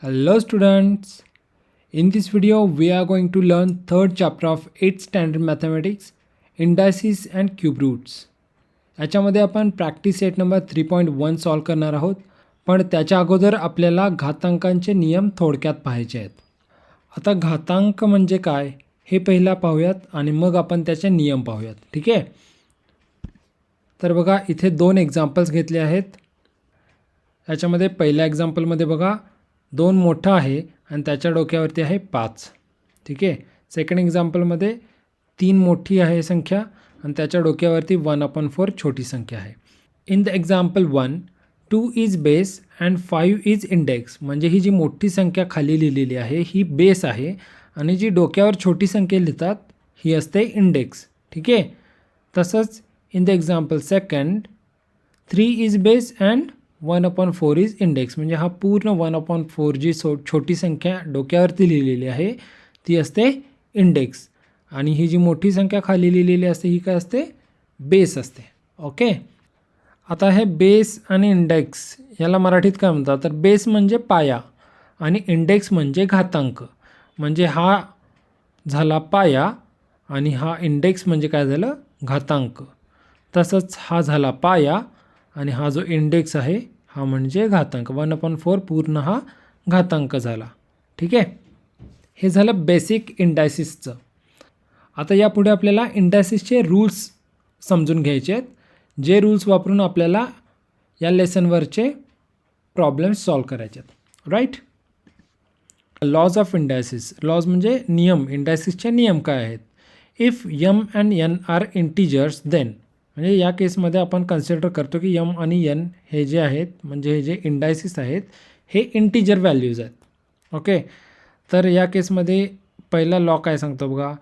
Hello students, in this video we are going to learn third chapter of 8th standard mathematics, indices and cube roots. याच्यामध्ये आपण practice set number 3.1 solve करणार आहोत, पण त्याच्या अगोदर आपल्याला घातांकांचे नियम थोडक्यात पाहायचे आहेत. आता घातांक म्हणजे काय हे पहिला पाहूयात आणि मग आपण त्याचे नियम पाहूयात. ठीक आहे. तर बघा इथे दोन एक्झाम्पल्स घेतले आहेत. याच्यामध्ये पहिल्या एक्झाम्पलमध्ये बघा 2 मोठा आहे आणि त्याच्या डोक्यावरती आहे 5. ठीक आहे. सेकंड एक्झाम्पलमध्ये 3 मोठी आहे संख्या आणि त्याच्या डोक्यावरती 1/4 छोटी संख्या आहे. In the example 1 2 is base and 5 is index. म्हणजे ही जी मोठी संख्या खाली लिहिलेली आहे ही बेस आहे आणि जी डोक्यावर छोटी संख्या लिहितात ही असते इंडेक्स. ठीक आहे. तसंच in the example second 3 is base and 1/4 is index. म्हणजे हा पूर्ण 1/4 जी छोटी संख्या डोक्यावरती लिहिलेली आहे ती असते इंडेक्स आणि ही जी मोठी संख्या खाली लिहिलेली असते ही काय असते, बेस असते. ओके. आता हे बेस आणि इंडेक्स याला मराठीत काय म्हणतात, तर बेस म्हणजे पाया आणि इंडेक्स म्हणजे घातांक. म्हणजे हा झाला पाया आणि हा इंडेक्स म्हणजे काय झालं, घातांक. तसंच हा झाला पाया आणि हा जो इंडेक्स आहे हा म्हणजे घातांक. 1/4 पूर्ण हा घातांक झाला. ठीक आहे. हे झालं बेसिक इंडायसिसचं. आता यापुढे आपल्याला इंडायसिसचे रूल्स समजून घ्यायचे आहेत, जे रूल्स वापरून आपल्याला या लेसनवरचे प्रॉब्लेम्स सॉल्व करायचे आहेत. Right. Laws of indices. Laws म्हणजे नियम. इंडायसिसचे नियम काय आहेत. If m and n are integers then, म्हणजे या केसमध्ये आपण कन्सिडर करतो की यम आणि एन हे जे आहेत म्हणजे हे जे इंडायसिस आहेत हे इंटिजर व्हॅल्यूज आहेत. ओके. तर या केसमध्ये पहिला लॉ काय सांगतो बघा,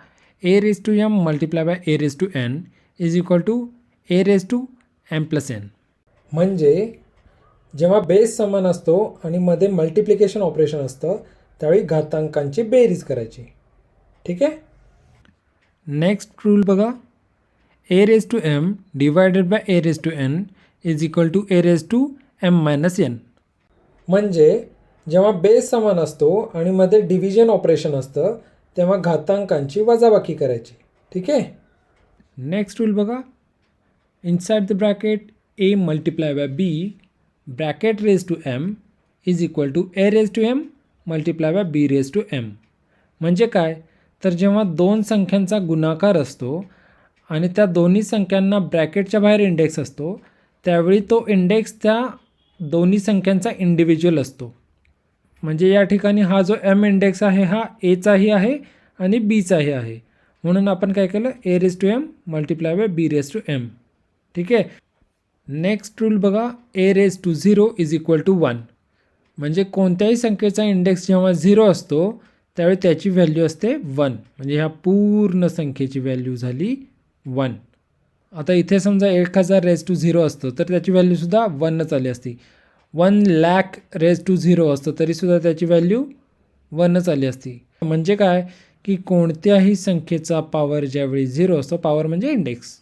a raise to m multiply by a raise to n is equal to a raise to m plus n. म्हणजे जेव्हा बेस समान असतो आणि मध्ये मल्टिप्लिकेशन ऑपरेशन असतं त्यावेळी घातांकांची बेरीज करायची. ठीक आहे. नेक्स्ट रूल बघा, a raise to m divided by a raise to n is equal to a raise to m minus n. म्हणजे जेव्हा बेस समान असतो आणि मध्ये डिव्हिजन ऑपरेशन असतं तेव्हा घातांकांची वजाबाकी करायची. ठीक आहे. नेक्स्ट रूल बघा, inside the bracket a multiply by b bracket raise to m is equal to a raise to m multiply by b raise to m. म्हणजे काय, तर जेव्हा दोन संख्यांचा गुणाकार असतो आणि त्या दोन्ही संख्यांना ब्रॅकेटच्या बाहेर इंडेक्स असतो त्यावेळी तो इंडेक्स त्या दोन्ही संख्यांचा इंडिव्हिज्युअल असतो. म्हणजे या ठिकाणी हा जो एम इंडेक्स आहे हा एचाही आहे आणि बीचाही आहे. म्हणून आपण काय केलं, a raise to m multiply by b raise to m. ठीक आहे. नेक्स्ट रूल बघा, a raise to 0 is equal to 1. म्हणजे कोणत्याही संख्येचा इंडेक्स जेव्हा 0 असतो त्यावेळी त्याची व्हॅल्यू असते 1. म्हणजे ह्या पूर्ण संख्येची व्हॅल्यू झाली 1. आता इथे समजा 1000 रेज टू 0 असतं तर त्याची व्हॅल्यूसुद्धा 1च आली असती. 1,00,000 रेज टू 0 असतं तरीसुद्धा त्याची व्हॅल्यू 1च आली असती. म्हणजे काय की कोणत्याही संख्येचा पॉवर ज्यावेळी 0 असतो, पॉवर म्हणजे इंडेक्स,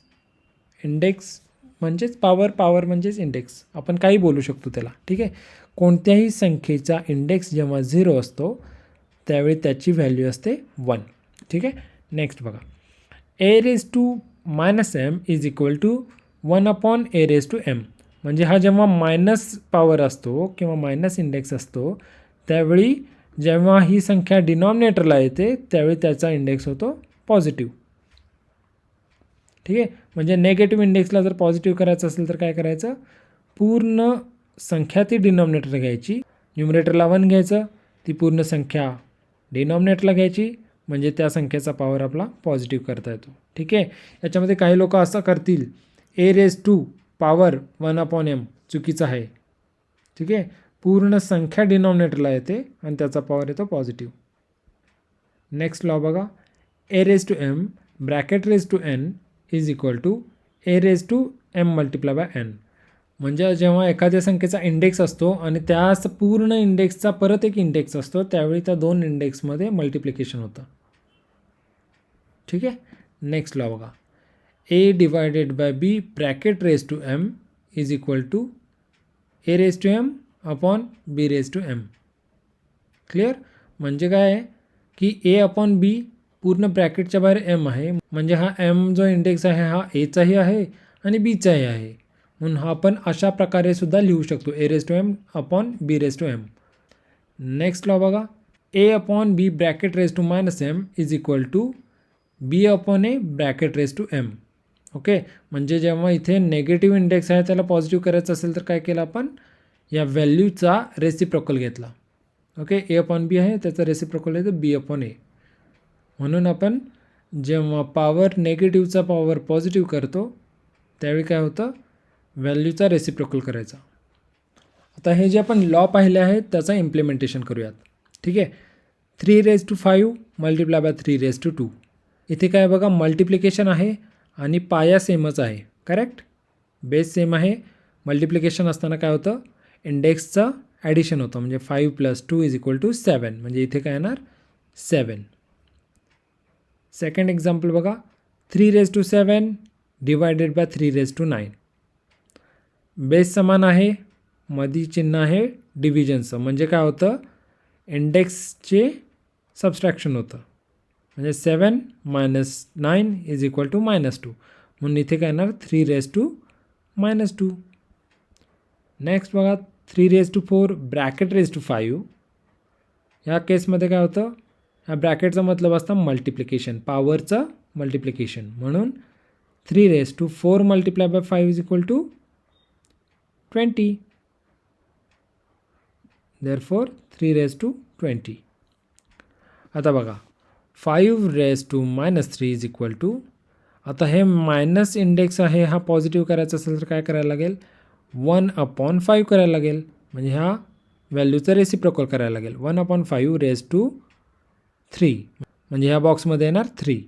इंडेक्स म्हणजेच पॉवर, पॉवर म्हणजेच इंडेक्स, आपण काही बोलू शकतो त्याला. ठीक आहे. कोणत्याही संख्येचा इंडेक्स जेव्हा 0 असतो त्यावेळी त्याची व्हॅल्यू असते 1. ठीक आहे. नेक्स्ट बघा, a raise to minus m is equal to 1 a raise to m. म्हणजे हा जेव्हा मायनस पॉवर असतो किंवा मायनस इंडेक्स असतो त्यावेळी जेव्हा ही संख्या डिनॉमिनेटरला येते त्यावेळी त्याचा इंडेक्स होतो पॉझिटिव्ह. ठीक आहे. म्हणजे नेगेटिव्ह इंडेक्सला जर पॉझिटिव्ह करायचं असेल तर काय करायचं, पूर्ण संख्या ती डिनॉमिनेटर घ्यायची, न्यूमरेटरला 1 घ्यायचं, ती पूर्ण संख्या डिनॉमिनेटरला घ्यायची, म्हणजे त्या संख्येचा पॉवर आपला पॉझिटिव्ह करता येतो. ठीक आहे. याच्यामध्ये काही लोक असं करतील, ए रेज टू पॉवर 1/m चुकीचं आहे. ठीक आहे. पूर्ण संख्या डिनॉमिनेटरला येते आणि त्याचा पॉवर येतो पॉझिटिव्ह. नेक्स्ट लॉ बघा, a raise to m bracket raise to n is equal to a raise to m multiply by n. म्हणजे जेव्हा एखाद्या संख्येचा इंडेक्स असतो आणि त्याच पूर्ण इंडेक्सचा परत एक इंडेक्स असतो त्यावेळी त्या दोन इंडेक्समध्ये मल्टिप्लिकेशन होतं. ठीक आहे. नेक्स्ट लॉ बघा, a divided by b bracket raise to m is equal to a raise to m upon b raise to m. Clear? म्हणजे काय आहे की ए अपॉन बी पूर्ण ब्रॅकेटच्या बाहेर एम आहे, म्हणजे हा एम जो इंडेक्स आहे हा एचाही आहे आणि बीचाही आहे, म्हणून हा आपण अशा प्रकारे सुद्धा लिहू शकतो a raise to m upon b raise to m. Next law बघा, a upon b bracket raise to minus m is equal to b upon a bracket raise to m. Okay, म्हणजे जेव्हा इथे नेगेटिव्ह इंडेक्स आहे त्याला positive करायचं असेल तर काय केलं आपण, या व्हॅल्यूचा रेसिप्रोकल घेतला. ओके, ए अपॉन बी आहे त्याचा रेसिप्रोकल आहे तर बी अपॉन ए. म्हणून आपण जेव्हा पॉवर नेगेटिव्हचा पॉवर पॉझिटिव्ह करतो त्यावेळी काय होतं, व्हॅल्यूचा रेसिप्रोकल करायचा. आता हे जे आपण लॉ पाहिले आहेत त्याचं इम्प्लिमेंटेशन करूयात. ठीक आहे, 3⁵ मल्टिप्लाय बाय 3⁵. इथे काय बघा, मल्टिप्लिकेशन आहे आणि पाया सेमच आहे. करेक्ट, बेस सेम आहे. मल्टिप्लिकेशन असताना काय होतं, इंडेक्सचं ॲडिशन होतं, म्हणजे 5 + 2 = 7, म्हणजे इथे काय येणार 7. सेकंड एक्झाम्पल बघा, 3⁵ डिवायडेड बाय 3⁹. बेस समान आहे, मधी चिन्ह आहे डिव्हिजनचं, म्हणजे काय होतं, इंडेक्सचे सबस्ट्रॅक्शन होतं, म्हणजे 7 - 9 = -2, म्हणून इथे काय येणार 3⁻². नेक्स्ट बघा, 3⁴ ब्रॅकेट रेस टू 5. ह्या केसमध्ये काय होतं, ह्या ब्रॅकेटचा मतलब असतं मल्टिप्लिकेशन, पॉवरचं मल्टिप्लिकेशन, म्हणून 3⁴ मल्टिप्लाय बाय 5 = 20. देअरफॉर 3⁻20. आता बघा, 5⁻³ = आता हे मायनस इंडेक्स आहे हा पॉझिटिव्ह करायचा असेल तर काय करायला लागेल, 1/5 करायला लागेल, म्हणजे ह्या व्हॅल्यूचं रेसिप्रोकल करायला लागेल. 1/5⁻³ म्हणजे ह्या बॉक्समध्ये येणार 3.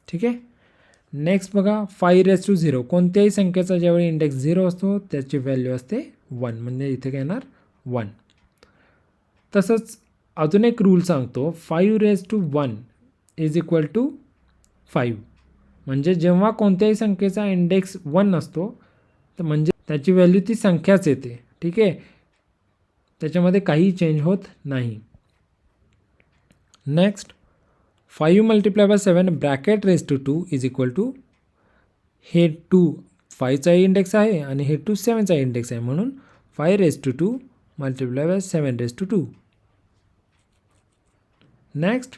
ठीक आहे. नेक्स्ट बघा, 5⁻0 कोणत्याही संख्येचा ज्यावेळी इंडेक्स 0 असतो त्याची व्हॅल्यू असते 1, म्हणजे इथे काय येणार 1. तसंच अजून एक रूल सांगतो, 5⁻1 = 5, म्हणजे जेव्हा कोणत्याही संख्येचा इंडेक्स 1 असतो तर म्हणजे त्याची व्हॅल्यू ती संख्याच येते. ठीक आहे, त्याच्यामध्ये काही चेंज होत नाही. नेक्स्ट, 5 × 7 ब्रॅकेट रेस टू 2 = हे 2 5चाही इंडेक्स आहे आणि हे 2 7चा इंडेक्स आहे, म्हणून 5⁻² × 7⁻². नेक्स्ट,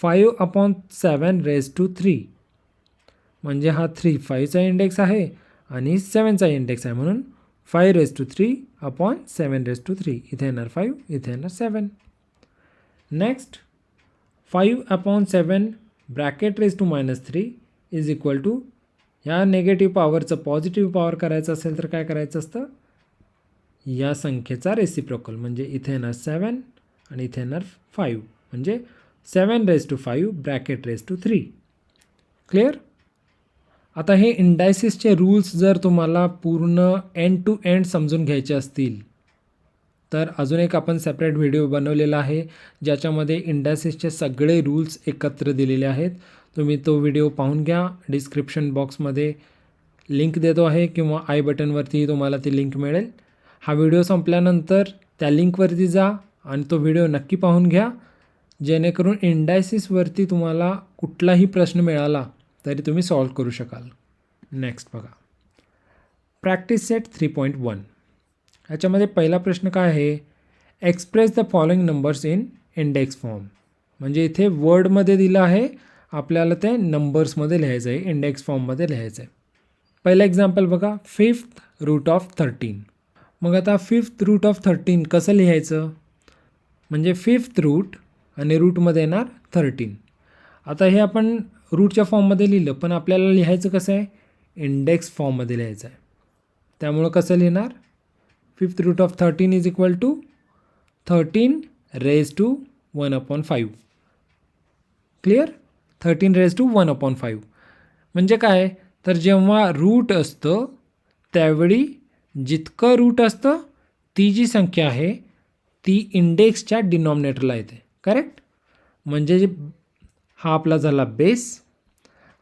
5/7⁻³ म्हणजे हा 3 5चा इंडेक्स आहे आणि 7चा इंडेक्स आहे, म्हणून 5⁻³ इथे येणार 5, इथे येणार 7. नेक्स्ट, 5/7 ब्रॅकेट रेस टू -3 = ह्या नेगेटिव्ह पॉवरचं पॉझिटिव्ह पॉवर करायचं असेल तर काय करायचं असतं, या संख्येचा रेसिप्रोकल, म्हणजे इथे येणार 7 आणि इथे येणार 5, म्हणजे 7⁵ ब्रॅकेट रेस टू 3. क्लिअर? आता हे इंडायसिसचे रूल्स जर तुम्हाला पूर्ण एंड टू एंड समजून घ्यायचे असतील तर अजून एक आपण सेपरेट व्हिडिओ बनवलेला आहे ज्याच्यामध्ये इंडायसिसचे सगळे रूल्स एकत्र दिलेले आहेत. तुम्ही तो व्हिडिओ पाहून घ्या. डिस्क्रिप्शन बॉक्समध्ये लिंक देतो आहे किंवा आय बटनवरती तुम्हाला ती लिंक मिळेल. हा व्हिडिओ संपल्यानंतर त्या लिंकवरती जा आणि तो व्हिडिओ नक्की पाहून घ्या, जेणेकरून इंडायसिसवरती तुम्हाला कुठलाही प्रश्न मिळाला तरी तुम्ही सॉल्व करू शकाल. नेक्स्ट बघा, प्रॅक्टिस सेट 3.1. ह्याच्यामध्ये पहिला प्रश्न काय आहे, express the following numbers in index form. म्हणजे इथे वर्डमध्ये दिलं आहे, आपल्याला ते नंबर्समध्ये लिहायचं आहे, इंडेक्स फॉर्ममध्ये लिहायचं आहे. पहिलं एक्झाम्पल बघा, 5th√13. मग आता 5th√13 कसं लिहायचं, म्हणजे 5th रूट आणि रूटमध्ये येणार 13. आता हे आपण रूटच्या फॉर्ममध्ये लिहिलं, पण आपल्याला लिहायचं कसं आहे, इंडेक्स फॉर्ममध्ये लिहायचं आहे. त्यामुळं कसं लिहिणार, 5th√13 = 13⁻1/5. क्लिअर, 13⁻1/5 म्हणजे काय, तर जेव्हा रूट असतं त्यावेळी जितकं रूट असतं ती जी संख्या आहे ती इंडेक्सच्या डिनॉमिनेटरला येते. करेक्ट, म्हणजे हा आपला झाला बेस,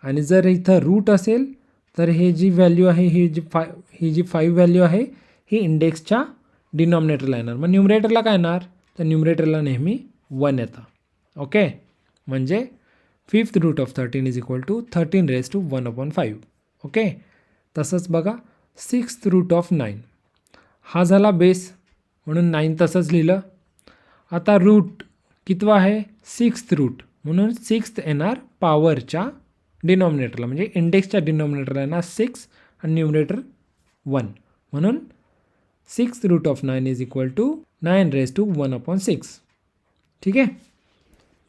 आणि जर इथं रूट असेल तर हे जी व्हॅल्यू आहे ही जी 5 व्हॅल्यू आहे ही इंडेक्सच्या डिनॉमिनेटरला येणार. मग न्यूमरेटरला काय येणार, तर न्यूमरेटरला नेहमी 1 येतं. ओके, म्हणजे 5th root of 13 is equal to 13 raise to 1/5. Okay, तसंच बघा 6th रूट ऑफ 9, हा झाला बेस म्हणून 9 तसंच लिहिलं. आता रूट कितवा आहे? 6th रूट, म्हणून 6th येणार पॉवरच्या डिनॉमिनेटरला, म्हणजे इंडेक्सच्या डिनॉमिनेटरला येणार 6 आणि न्यूमरेटर 1, म्हणून 6th root of 9 is equal to 9 raise to 1/6. ठीक आहे.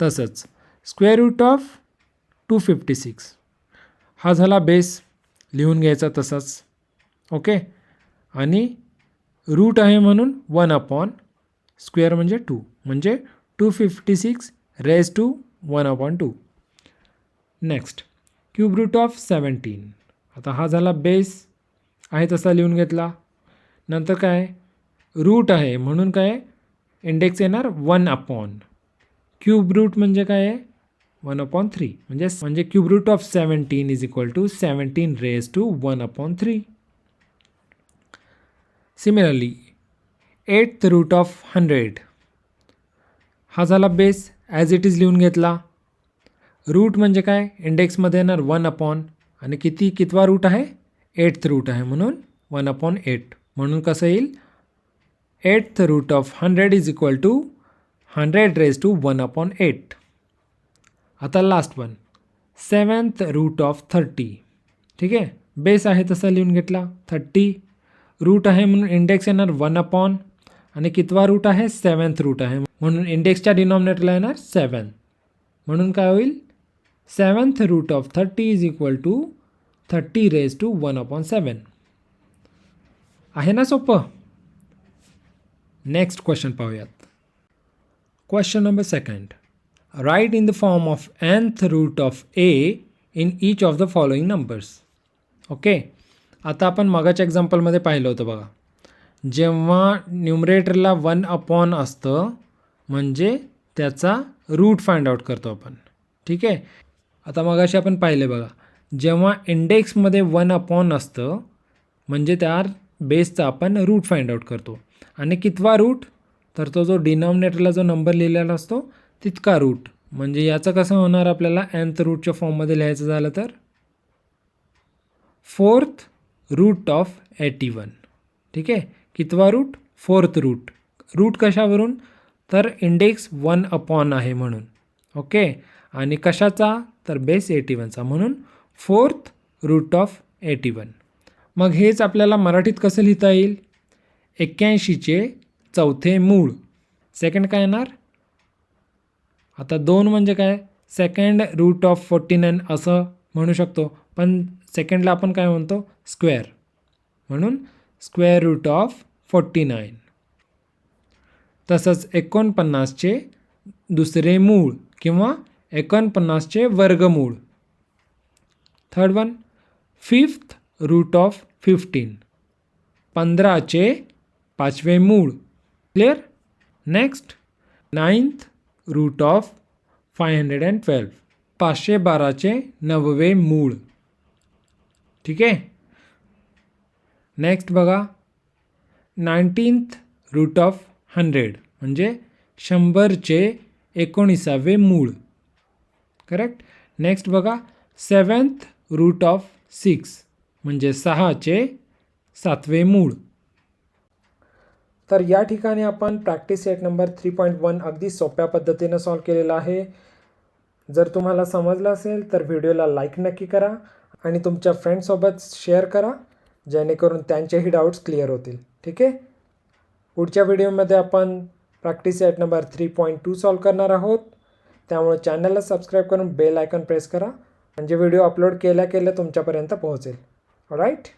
तसंच स्क्वेअर रूट ऑफ 256, हा झाला बेस, लिहून घ्यायचा तसाच. ओके, आणि रूट आहे म्हणून 1 स्क्वेअर म्हणजे 2, म्हणजे 256 raise to 1/2. Next cube root of 17, आता हा झाला बेस आहे तसा लिहून घेतला. नंतर काय, रूट आहे म्हणून काय, इंडेक्स येणार 1 क्यूब रूट म्हणजे काय आहे 1/3, म्हणजे cube root of 17 is equal to 17 raise to 1/3. Similarly 8th root of 100, हा झाला बेस, ॲज इट इज लिहून घेतला. रूट म्हणजे काय, इंडेक्समध्ये येणार 1 आणि कितवा रूट आहे, 8th रूट आहे म्हणून 1/8, म्हणून कसं येईल 8th root of 100 is equal to 100 raise to 1/8. आता last one 7th root of 30. ठीक आहे, बेस आहे तसा लिहून घेतला. 30 रूट आहे म्हणून इंडेक्स येणार 1 आणि कितवा रूट आहे, 7th रूट आहे म्हणून इंडेक्सच्या डिनॉमिनेटरला येणार 7, म्हणून काय होईल 7th root of 30 is equal to 30 raise to 1/7. आहे ना सोपं. नेक्स्ट क्वेश्चन पाहूयात. Question number 2, write in the form of nth root of a in each of the following numbers. Okay, आता आपण मागाच्या एक्झाम्पलमध्ये पाहिलं होतं बघा, जेव्हा न्यूमरेटरला 1 असतं म्हणजे त्याचा रूट फाइंड आउट करतो आपण. ठीक आहे, आता मगाशी आपण पाहिले बघा, जेव्हा इंडेक्समध्ये 1 असतं म्हणजे त्या बेसचा आपण रूट फाइंड आउट करतो. आणि कितवा रूट, तर तो जो डिनॉमिनेटरला जो नंबर लिहिलेला असतो तितका रूट, म्हणजे याचं कसं होणार आपल्याला nth रूटच्या फॉर्ममध्ये लिहायचं झालं तर 4th रूट ऑफ 81. ठीक आहे, कितवा रूट, 4th रूट. रूट कशावरून, तर इंडेक्स 1 आहे म्हणून. ओके, आणि कशाचा, तर बेस 81चा, म्हणून 4th रूट ऑफ 81. मग हेच आपल्याला मराठीत कसं लिहिता येईल, 81चे 4थे मूळ. सेकंड काय येणार, आता 2 म्हणजे काय, सेकंड रूट ऑफ 49 असं म्हणू शकतो, पण सेकंडला आपण काय म्हणतो, स्क्वेअर, म्हणून स्क्वेअर रूट ऑफ 49. तसंच 49चे दुसरे मूळ किंवा 49चे वर्गमूळ. Third one 5th root of 15, 15चे 5वे मूळ. Clear. Next 9th root of 512, 512चे 9वे मूळ. ठीक आहे. नेक्स्ट बघा 19th रूट ऑफ 100 म्हणजे 100चे 19वे मूळ. करेक्ट. नेक्स्ट बघा 7th रूट ऑफ 6 म्हणजे 6चे 7वे मूळ. तर या ठिकाणी आपण प्रॅक्टिस सेट नंबर 3.1 अगदी सोप्या पद्धतीने सॉल्व केलेला आहे. जर तुम्हाला समजलं असेल तर व्हिडिओला लाईक नक्की करा आणि तुमच्या फ्रेंड्ससोबत शेअर करा जेणेकरून त्यांचेही डाऊट्स क्लिअर होतील. ठीक आहे. पुढच्या व्हिडिओमध्ये आपण प्रॅक्टिस सेट नंबर 3.2 सॉल्व करणार आहोत. त्यामुळे चॅनलला सबस्क्राईब करून बेल आयकॉन प्रेस करा म्हणजे व्हिडिओ अपलोड केल्या तुमच्यापर्यंत पोहोचेल. ऑलराईट.